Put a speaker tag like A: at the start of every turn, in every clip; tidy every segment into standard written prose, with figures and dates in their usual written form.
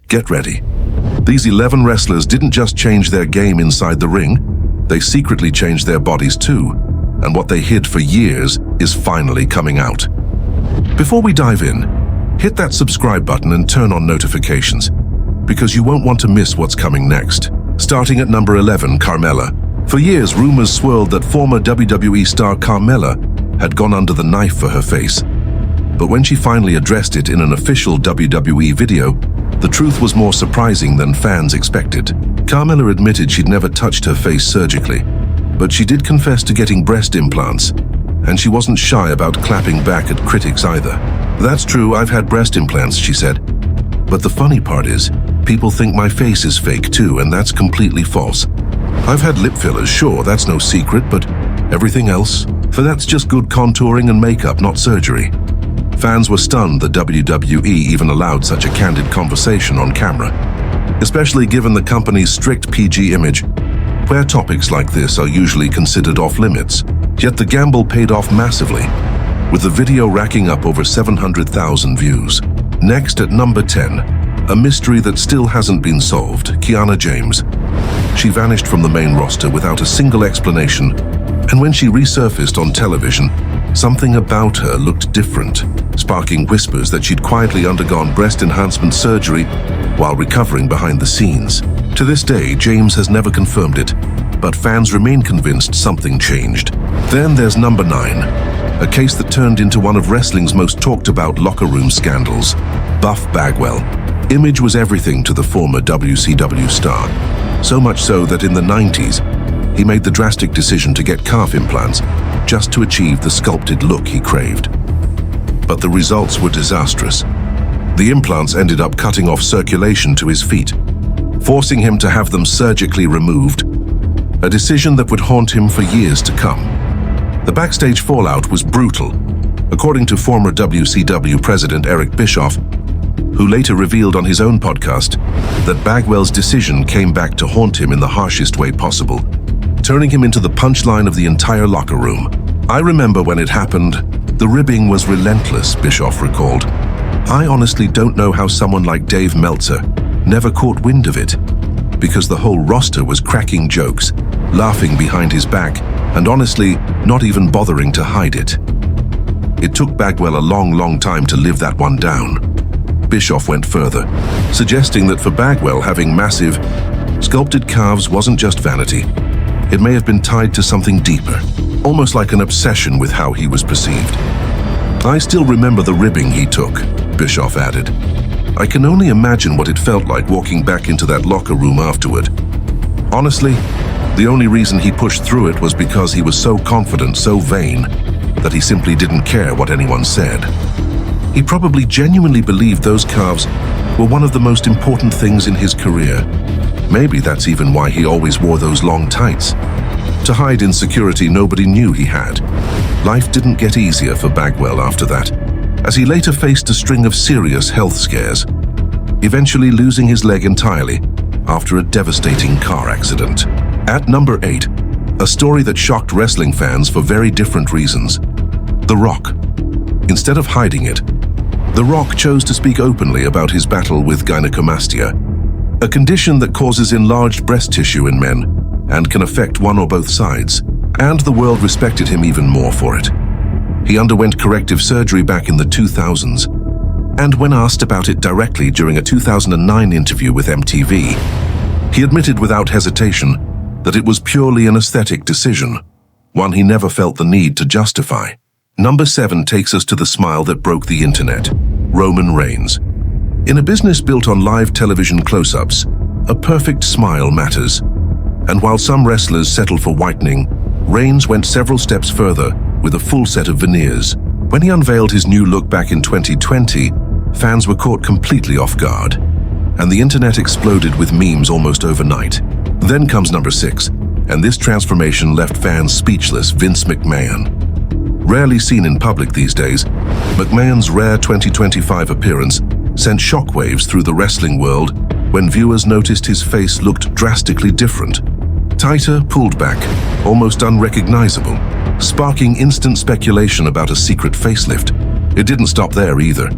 A: Get ready. These 11 wrestlers didn't just change their game inside the ring, they secretly changed their bodies too, and what they hid for years is finally coming out. Before we dive in, hit that subscribe button and turn on notifications, because you won't want to miss what's coming next. Starting at number 11, Carmella. For years, rumors swirled that former WWE star Carmella had gone under the knife for her face. But when she finally addressed it in an official WWE video, the truth was more surprising than fans expected. Carmella admitted she'd never touched her face surgically, but she did confess to getting breast implants, and she wasn't shy about clapping back at critics either. "That's true, I've had breast implants," she said. "But the funny part is, people think my face is fake too, and that's completely false. I've had lip fillers, sure, that's no secret, but everything else? For that's just good contouring and makeup, not surgery." Fans were stunned that WWE even allowed such a candid conversation on camera, especially given the company's strict PG image, where topics like this are usually considered off-limits. Yet the gamble paid off massively, with the video racking up over 700,000 views. Next at number 10, a mystery that still hasn't been solved, Kiana James. She vanished from the main roster without a single explanation, and when she resurfaced on television, something about her looked different, sparking whispers that she'd quietly undergone breast enhancement surgery while recovering behind the scenes. To this day, James has never confirmed it, but fans remain convinced something changed. Then there's number 9, a case that turned into one of wrestling's most talked about locker room scandals, Buff Bagwell. Image was everything to the former WCW star, so much so that in the 90s, he made the drastic decision to get calf implants just to achieve the sculpted look he craved. But the results were disastrous. The implants ended up cutting off circulation to his feet, forcing him to have them surgically removed, a decision that would haunt him for years to come. The backstage fallout was brutal, according to former WCW president Eric Bischoff, who later revealed on his own podcast that Bagwell's decision came back to haunt him in the harshest way possible, turning him into the punchline of the entire locker room. "I remember when it happened, the ribbing was relentless," Bischoff recalled. "I honestly don't know how someone like Dave Meltzer never caught wind of it, because the whole roster was cracking jokes, laughing behind his back, and honestly, not even bothering to hide it. It took Bagwell a long time to live that one down." Bischoff went further, suggesting that for Bagwell, having massive, sculpted calves wasn't just vanity. It may have been tied to something deeper, almost like an obsession with how he was perceived. "I still remember the ribbing he took," Bischoff added. "I can only imagine what it felt like walking back into that locker room afterward. Honestly, the only reason he pushed through it was because he was so confident, so vain, that he simply didn't care what anyone said. He probably genuinely believed those calves were one of the most important things in his career. Maybe that's even why he always wore those long tights, to hide insecurity nobody knew he had." Life didn't get easier for Bagwell after that, as he later faced a string of serious health scares, eventually losing his leg entirely after a devastating car accident. At number 8, a story that shocked wrestling fans for very different reasons. The Rock. Instead of hiding it, The Rock chose to speak openly about his battle with gynecomastia, a condition that causes enlarged breast tissue in men and can affect one or both sides, and the world respected him even more for it. He underwent corrective surgery back in the 2000s, and when asked about it directly during a 2009 interview with MTV, he admitted without hesitation that it was purely an aesthetic decision, one he never felt the need to justify. Number 7 takes us to the smile that broke the internet, Roman Reigns. In a business built on live television close-ups, a perfect smile matters. And while some wrestlers settle for whitening, Reigns went several steps further with a full set of veneers. When he unveiled his new look back in 2020, fans were caught completely off guard, and the internet exploded with memes almost overnight. Then comes number 6, and this transformation left fans speechless, Vince McMahon. Rarely seen in public these days, McMahon's rare 2025 appearance sent shockwaves through the wrestling world when viewers noticed his face looked drastically different. Tighter, pulled back, almost unrecognizable, sparking instant speculation about a secret facelift. It didn't stop there either.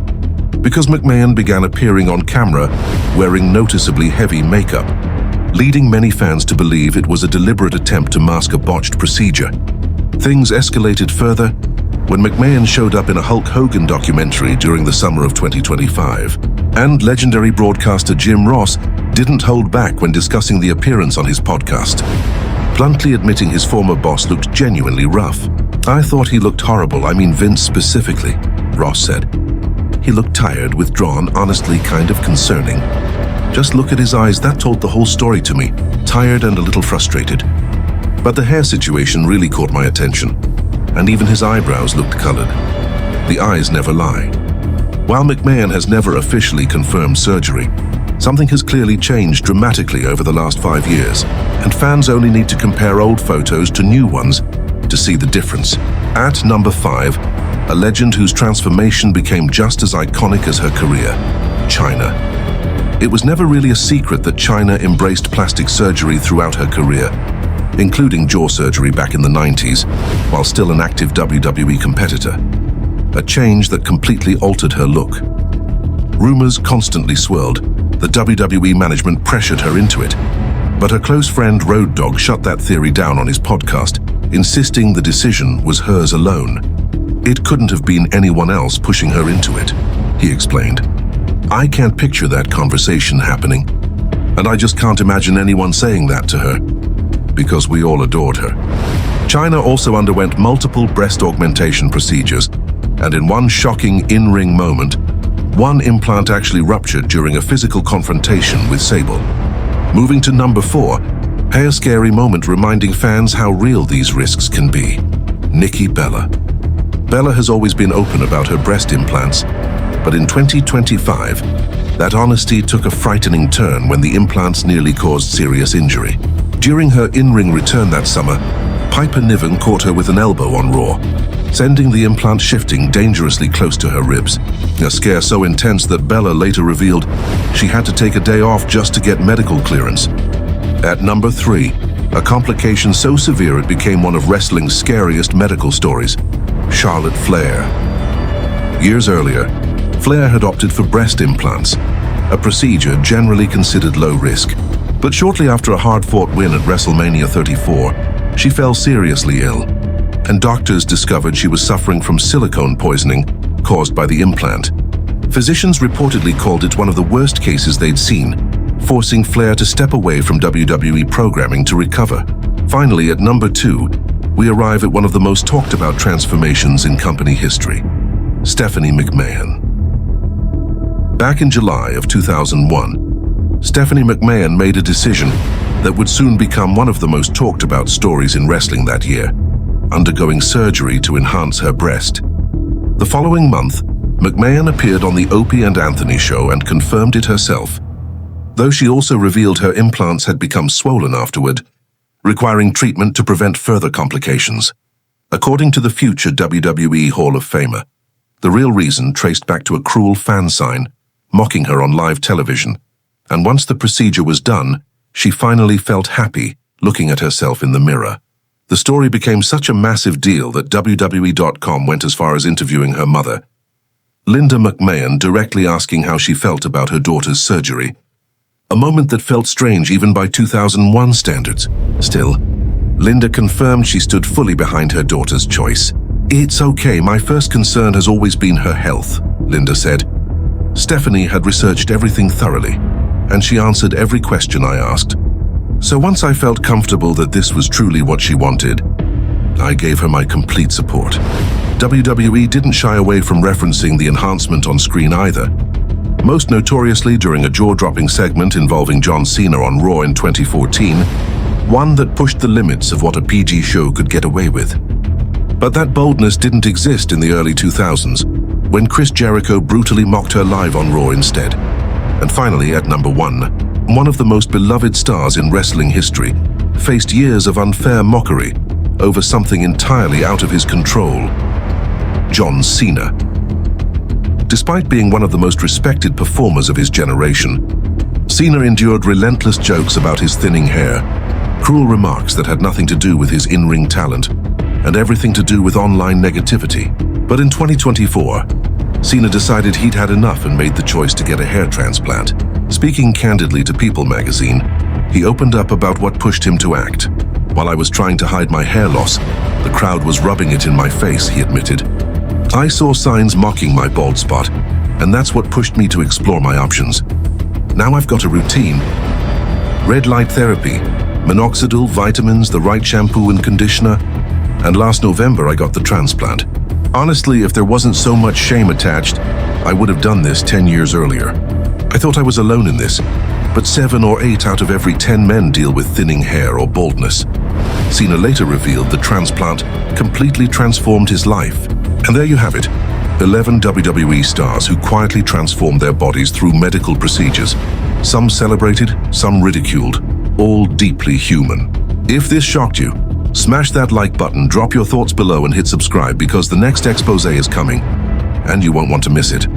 A: because McMahon began appearing on camera wearing noticeably heavy makeup, leading many fans to believe it was a deliberate attempt to mask a botched procedure. Things escalated further when McMahon showed up in a Hulk Hogan documentary during the summer of 2025, and legendary broadcaster Jim Ross didn't hold back when discussing the appearance on his podcast, bluntly admitting his former boss looked genuinely rough. "I thought he looked horrible, I mean Vince specifically," Ross said. "He looked tired, withdrawn, honestly kind of concerning. Just look at his eyes, that told the whole story to me. Tired and a little frustrated. But the hair situation really caught my attention, and even his eyebrows looked colored. The eyes never lie." While McMahon has never officially confirmed surgery, something has clearly changed dramatically over the last 5 years, and fans only need to compare old photos to new ones to see the difference. At number 5, a legend whose transformation became just as iconic as her career, Chyna. It was never really a secret that Chyna embraced plastic surgery throughout her career, including jaw surgery back in the 90s, while still an active WWE competitor. A change that completely altered her look. Rumors constantly swirled. The WWE management pressured her into it, but her close friend Road Dogg shut that theory down on his podcast, insisting the decision was hers alone. "It couldn't have been anyone else pushing her into it," he explained. "I can't picture that conversation happening, and I just can't imagine anyone saying that to her, because we all adored her." Chyna also underwent multiple breast augmentation procedures, and in one shocking in-ring moment, one implant actually ruptured during a physical confrontation with Sable. Moving to number 4, a scary moment reminding fans how real these risks can be. Nikki Bella. Bella has always been open about her breast implants, but in 2025, that honesty took a frightening turn when the implants nearly caused serious injury. During her in-ring return that summer, Piper Niven caught her with an elbow on Raw, sending the implant shifting dangerously close to her ribs. A scare so intense that Bella later revealed she had to take a day off just to get medical clearance. At number 3, a complication so severe it became one of wrestling's scariest medical stories, Charlotte Flair. Years earlier, Flair had opted for breast implants, a procedure generally considered low risk. But shortly after a hard-fought win at WrestleMania 34, she fell seriously ill, and doctors discovered she was suffering from silicone poisoning caused by the implant. Physicians reportedly called it one of the worst cases they'd seen, forcing Flair to step away from WWE programming to recover. Finally, at number 2, we arrive at one of the most talked about transformations in company history, Stephanie McMahon. Back in July of 2001, Stephanie McMahon made a decision that would soon become one of the most talked about stories in wrestling that year, undergoing surgery to enhance her breast. The following month, McMahon appeared on the Opie and Anthony show and confirmed it herself, though she also revealed her implants had become swollen afterward, requiring treatment to prevent further complications. According to the future WWE Hall of Famer, the real reason traced back to a cruel fan sign mocking her on live television, and once the procedure was done, she finally felt happy looking at herself in the mirror. The story became such a massive deal that WWE.com went as far as interviewing her mother, Linda McMahon, directly asking how she felt about her daughter's surgery. A moment that felt strange even by 2001 standards. Still, Linda confirmed she stood fully behind her daughter's choice. "It's okay, my first concern has always been her health," Linda said. "Stephanie had researched everything thoroughly, and she answered every question I asked. So once I felt comfortable that this was truly what she wanted, I gave her my complete support." WWE didn't shy away from referencing the enhancement on screen either, most notoriously during a jaw-dropping segment involving John Cena on Raw in 2014, one that pushed the limits of what a PG show could get away with. But that boldness didn't exist in the early 2000s, when Chris Jericho brutally mocked her live on Raw instead. And finally, at number 1, one of the most beloved stars in wrestling history faced years of unfair mockery over something entirely out of his control: John Cena. Despite being one of the most respected performers of his generation, Cena endured relentless jokes about his thinning hair, cruel remarks that had nothing to do with his in-ring talent, and everything to do with online negativity. But in 2024, Cena decided he'd had enough and made the choice to get a hair transplant. Speaking candidly to People magazine, he opened up about what pushed him to act. While I was trying to hide my hair loss, the crowd was rubbing it in my face, he admitted. I saw signs mocking my bald spot, and that's what pushed me to explore my options. Now I've got a routine. Red light therapy, minoxidil, vitamins, the right shampoo and conditioner, and last November I got the transplant. Honestly, if there wasn't so much shame attached, I would have done this 10 years earlier. I thought I was alone in this, but 7 or 8 out of every 10 men deal with thinning hair or baldness. Cena later revealed the transplant completely transformed his life. And there you have it, 11 WWE stars who quietly transformed their bodies through medical procedures. Some celebrated, some ridiculed, all deeply human. If this shocked you, smash that like button, drop your thoughts below and hit subscribe because the next expose is coming, and you won't want to miss it.